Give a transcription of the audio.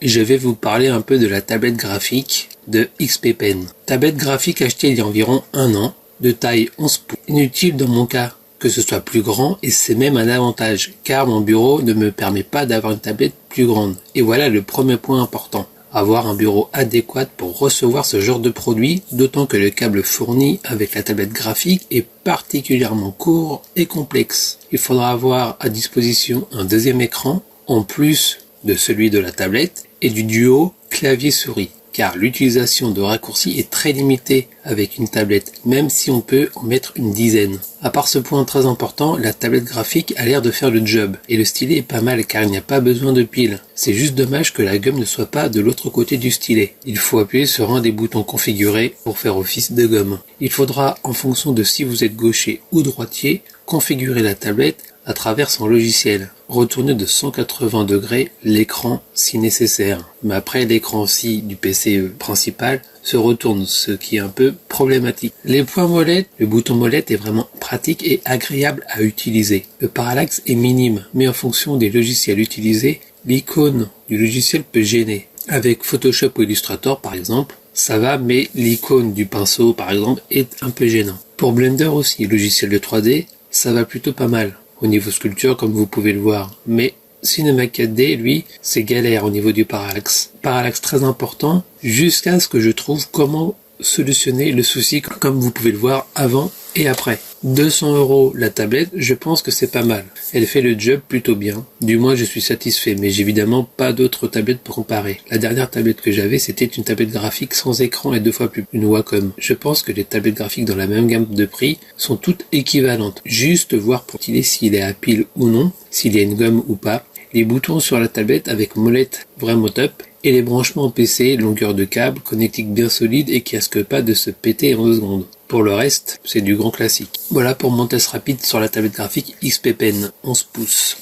je vais vous parler un peu de la tablette graphique de XP Pen. Tablette graphique achetée il y a environ 1 an, de taille 11 pouces. Inutile dans mon cas que ce soit plus grand et c'est même un avantage car mon bureau ne me permet pas d'avoir une tablette plus grande. Et voilà le premier point important. Avoir un bureau adéquat pour recevoir ce genre de produit, d'autant que le câble fourni avec la tablette graphique est particulièrement court et complexe. Il faudra avoir à disposition un deuxième écran, en plus de celui de la tablette, et du duo clavier-souris, car l'utilisation de raccourcis est très limitée avec une tablette, même si on peut en mettre une dizaine. À part ce point très important, la tablette graphique a l'air de faire le job, et le stylet est pas mal car il n'y a pas besoin de pile. C'est juste dommage que la gomme ne soit pas de l'autre côté du stylet. Il faut appuyer sur un des boutons configurés pour faire office de gomme. Il faudra, en fonction de si vous êtes gaucher ou droitier, configurer la tablette à travers son logiciel. Retourner de 180 degrés l'écran si nécessaire. Mais après, l'écran aussi du PC principal se retourne, ce qui est un peu problématique. Les points molettes, le bouton molette est vraiment pratique et agréable à utiliser. Le parallaxe est minime, mais en fonction des logiciels utilisés, l'icône du logiciel peut gêner. Avec Photoshop ou Illustrator par exemple, ça va, mais l'icône du pinceau par exemple est un peu gênant. Pour Blender aussi, logiciel de 3D, ça va plutôt pas mal. Au niveau sculpture, comme vous pouvez le voir. Mais Cinema 4D, lui, c'est galère au niveau du parallaxe. Parallaxe très important, jusqu'à ce que je trouve comment solutionner le souci, comme vous pouvez le voir avant et après. 200 € la tablette, je pense que c'est pas mal. Elle fait le job plutôt bien. Du moins, je suis satisfait, mais j'ai évidemment pas d'autres tablettes pour comparer. La dernière tablette que j'avais, c'était une tablette graphique sans écran et 2 fois plus, une Wacom. Je pense que les tablettes graphiques dans la même gamme de prix sont toutes équivalentes. Juste voir pour utiliser s'il est à pile ou non, s'il y a une gomme ou pas. Les boutons sur la tablette avec molette vraiment top. Et les branchements PC, longueur de câble, connectique bien solide et qui risque pas de se péter en 2 secondes. Pour le reste, c'est du grand classique. Voilà pour mon test rapide sur la tablette graphique XP Pen 11 pouces.